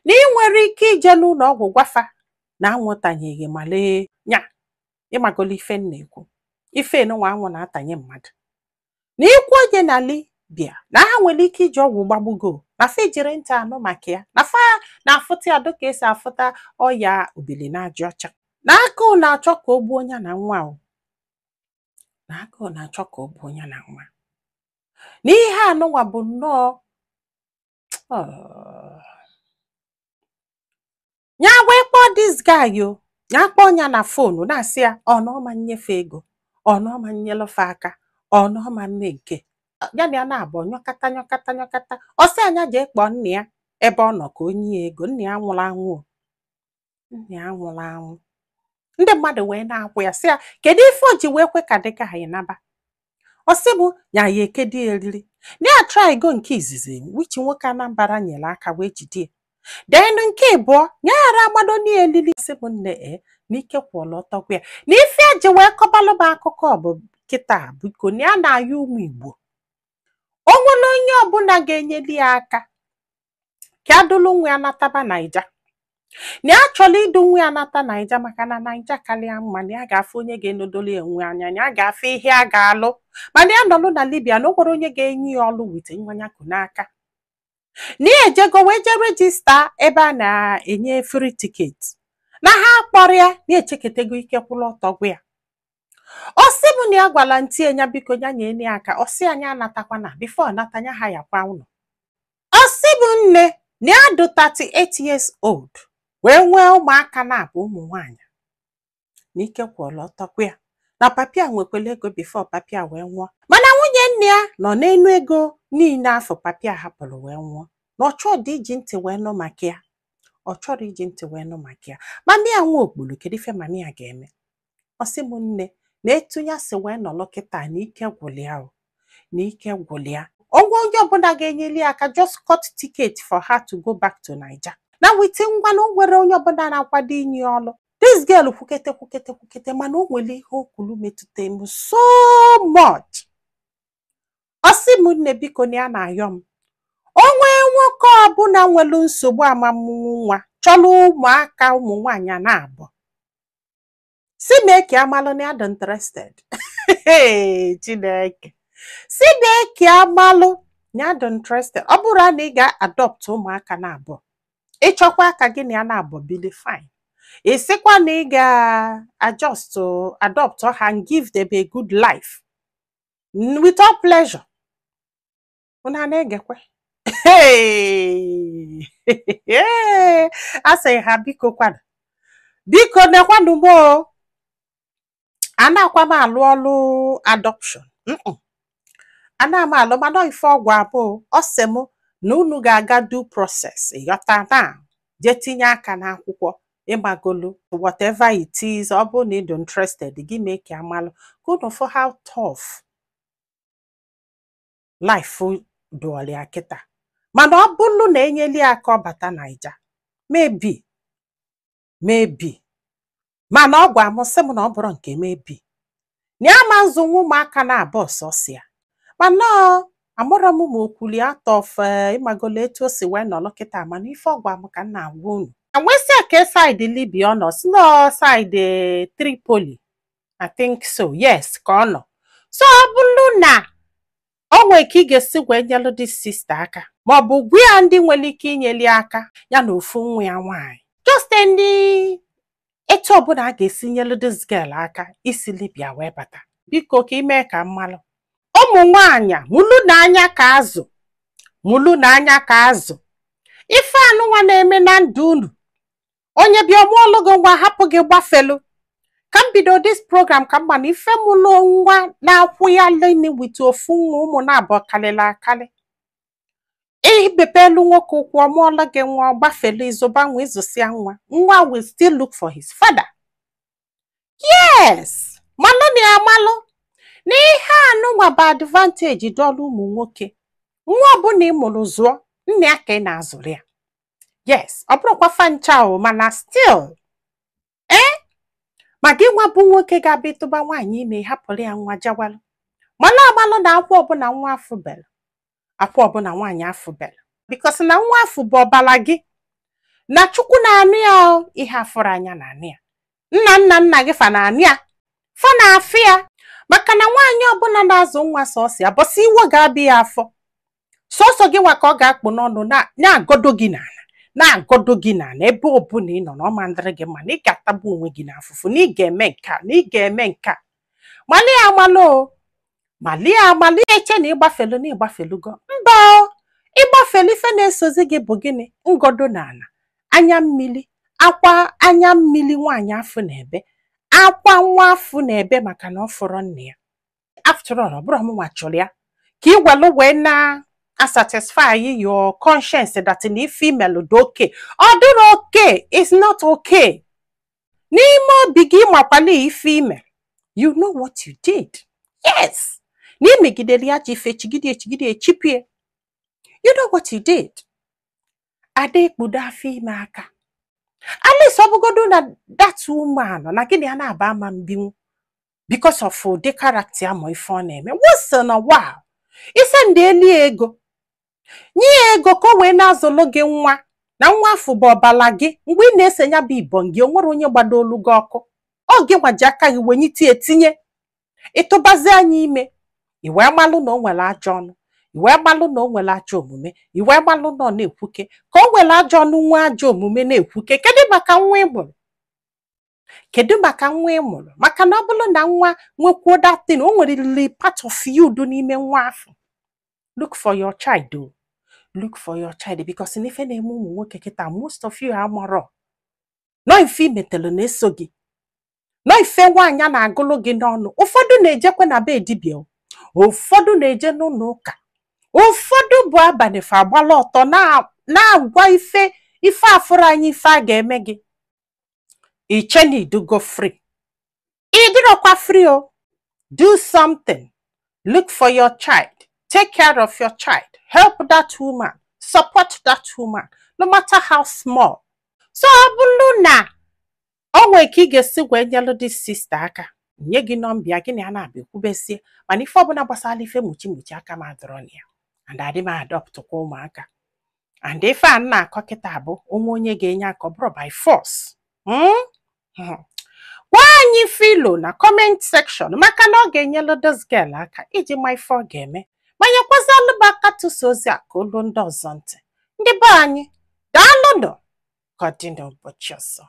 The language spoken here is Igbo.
na ị nwere ike ije n'ụlọ ọgwụ gwafa na anwụtanyeghị ma lee nya ịmagolo ife na-ekwu ife nwa anwụ na-atanye mmadụ na ikwu onye na Libya na ha nwere ike iji ọgwụ gbagbugo na fa jiri ntị anụ maka ya na fa na-afụta ya dịka esi afụta ọya obili na ajị ọcha na agụụ na-achọ ka o gbuo onye na nwa o na agụụ na-achọ ka o gbuo onye na nwa n'ihe anụnwa bụ nnọọ nya wee kpọọ this guy yo nya kpọọ ya na fonu na-asị ya ọnọma nnyefe ego ọnọma nyelofe aka ọnọma nne nke ya na ya na-abụ nyọkata ọsị anya jee kpọọ nna ya ebe ọ nọ ka onye ego nna ya nwụrụ anwụ nna ya nwụrụ anwụ ndị mmadụ wee na-akwụ ya sị ya kedu ife o ji wee kwe ka dịka anyị naba ọsị bụ ya ya ekedi eriri na ya try go nke izizi wichi nwoke Anambra nyere aka wee jide denu nke ịbụọ nyara agbado n'elili ọsị bụ nne n'ike kwụọla ọtọkwa ya na ife eji wee kọbalụ m akụkọ bụ kịta biko na ya na-ayọ ụmụ Igbo o nwere onye ọbụla ga-enyeli ya aka ka adụlụ nwa ya nataba Naija na ya chọrọ idu nwa ya nata Naija maka na Naija karịa mma na ya ga-afụ onye ga-enodolu enwe anya na ya ga-afụ ihe a ga-alụ mana ya nọlụ na Libya na o nwere onye ga-enye ya ọlụ wite nwanya kụ n'aka na ya ejego wee jee rejista ebe a na-enye free ticket na ha kpọrọ ya na-echeketego ike kwụrụ ọtọ gwa ya ọsị bụ na ya gwala ntị enya biko ya nye aka ọsị anya anatakwa na before natanya ha ya kwa ụlọ ọsị bụ nne na ya dị 38 years old wee nwee ụmụaka na-abụ ụmụ nwaanyị na ike kwụrụ ọtọ gwa ya na papia nwekwala ego before papia wee nwụọ mana nwunye nne ya nọ n'enu ego niile afọ papia hapụrụ wee nwụọ na ọ chọrọ iji ntị wee nụ maka ya ọ chọrọ iji ntị wee nụ maka ya mami ya nwa ogbulu kedu ife mami ya ga-eme ọsị m nne na etu ya si wee nọlọ kịta na ike gwụlịa o na ike gwụlịa onwe onye ọbụla ga-enyeli aka just cut ticket for her to go back to Naija na wite ngwa na o nwere onye ọbụla na-akwado inye ọlụ this girl kwukete mana o nwere ihe okwulu metụta m so much ọsị m nne biko na ya na-ayọ m onwe nwoke ọbụla nwere nsogbu amamụnwụ nwa chọrọ ụmụaka ụmụ nwaanyị na-abụ si mee ka amalụ na ya dị interested Chineke si mee ka amalụ na ya dị interested ọ bụrụ na ị ga-adopt ụmụaka na-abụ ịchọkwa aka gị na ya na-abụ bili fine ịsịkwa na ị ga-adjust to adopt her and give them a good life with all pleasure unu na-egekwe a sị ha biko kwado biko nekwanụ m anakwa m alụ ọlụ adoption ana m alụ mana ife ọgwụ abụọ ọ sị m na unu ga-aga due process ịghọta na je tinye aka n'akwụkwọ ịmagolu whatever it is ọ bụ na ị dị interested gị mee ka amalụ ka unu for how tough life dụọrọ ya kịta mana ọ bụrụ na enyeli aka ọ bata Naija maybe mana ọ gwa m sị m na ọ bụrụ nke maybe na ya ma nzụ ụmụaka na-abụ ọsọsọ ya mana amụrụ m ma okwuli atọ ofe ịmagolo etu o si wee nọrọ kịta mana ife ọ gwa m ka m na-agwa unu enwesị eke side Libya ọ nọ si na side Tripoli I think so yes ka ọ nọ so ọ bụrụ na o nwere ka ị ga-esi wee nyelụ dị sista aka maọbụ gwa ya ndị nwere ike inyeli aka ya na ofu nwa ya nwaanyị just ndị etu ọbụla a ga-esi nyelụ this girl aka isi Libya wee bata biko ka ime ka mmalụ ụmụ nwaanyị mụlụ n'anya ka azụ ife anụnwa na-eme na ndụ unu onye bịa ọmụọlụ gị nwa hapụ gị gbafelu ka m bido this program ka mma na ife mụlụ nwa na-akwụ ya leni wit ofu nwa ụmụ na-abụọ kalịla akali ibepelu nwoke ụkwụ ọmụọlụ gị nwa gbafelu ịzụba nwa ịzụsịa nwa will still look for his father yes malụ na amalụ na ihe anụnwa bụ advantage dọlụ ụmụ nwoke nwa ọbụla ị mụrụ zụọ nna ya ka ị na-azụrụ ya yes ọ bụrụkwa fancha o mana still ma gị nwa bụ nwoke ga-abịa ịtụba nwaanyị ime hapụrụ ya nwa jawalụ mana amalụ na akwa ọbụla nwa afụbela akwa ọbụla nwaanyị afụbela bikos na nwa afụ bụ ọbala gị na Chukwu na-anụ ya o, ihe afụrụ anya na-anụ ya, nna gị fa na-anụ ya, fa na-afụ ya. Maka na nwaanyị ọbụla na-azụ nwa sọsọ ya bọsị iwe ga-abịa ya afọ, sọsọ gị nwa ka ọ ga-akpụ n'ọnụ na-agodo gị n'ala ebe ọbụla ị nọ na ọ mandịrị gị mma na ị ga-atagbu onwe gị n'afụfụ, na ị ga-eme nke a, na ị ga-eme nke a. Malie amalụ eche na ịgbafelugo. Mba o, ịgbafelu ife na-esozi gị bụ gịnị? Ngodo n'ala, anya mmiri, akwa anya mmiri nwaanyị afụ na-ebe, akwa nwa afụ na-ebe maka na ọ fọrọ nna ya. After all, ọ bụrụ ọmụnwa chọrọ ya ka ị gwalụ wee na satisfy your conscience that na female do okay. Ọ dịrị okay, it's not okay. N'ime obi gị makwali female, you know what you did. Yes. N'imegidere ya ji ife chigide echipie. You know what you did. Ada ekpudo afọ ime aka. At least ọ bụgodo na that woman na gịnị ya na-aba ama mbinwu because of the character ama ife ọ na-eme. Once in a while, ise ndị eli ego. Nye ego ka o wee na-azụlụ gị nwa na nwa afọ bụ ọbala gị. Mgbe ị na-ese nya bụ ibon gị, o nwere onye gbadolu gị ọkụ. Ọ gị nwaji aka gị wenyite etinye. Ịtụbazi anya ime, iwe malụ na o nwere ajọ ọnụ, iwe malụ na o nwere ajọ omume, iwe malụ na ọ na-ekwuke ka o nwere ajọ ọnụ nwa ajọ omume na-ekwuke. Kedu maka nwa ịmụrụ? Kedu maka nwa ịmụrụ? Maka na ọ bụrụ na nwa nwekwuo datin, o nwere part of you do n'ime nwa afọ. Look for your child o. Look for your child because n'ife na-eme ụmụ nwoke kịta, most of you amụrụ. Nọ ife imetelu na-eso gị. Nọ ife nwaanyị na-agụlụ gị n'ọnụ. Ụfọdụ na-ejekwe na be dibịa, ụfọdụ na-eje n'ụlọ ụka, ụfọdụ bụ abalị fa agbala ọtọ na-agwa ife afụrụ anyị ife a ga-eme gị. Iche na idugo free. Ịdịrọkwa free o. Do something. Look for your child. Take care of your child. Help that woman. Support that woman. No matter how small. So ọ bụrụ na o nwee ka ị ga-esi wee nyelụ dị sister aka, nye gị nọmbịa gị na ya na-abịa ekwubesie, mana ife ọbụla gbasara ife muchi aka ma dọrọ na ya. And adị m adopt kwa ụmụaka. And ife a na-akọ kịta bụ onwe onye ga-enye aka, ọ bụrụ by force. Gwa anyị filo na comment section maka na ọ ga-enyelụ this girl aka iji ma ife ọ ga-eme. Manyekwazalụ bụ aka tụso ozi a ka olu ndị ọzọ ntị. Ndị be anyị, daalụnụ ka ọ dị n'ụbọchị ọzọ.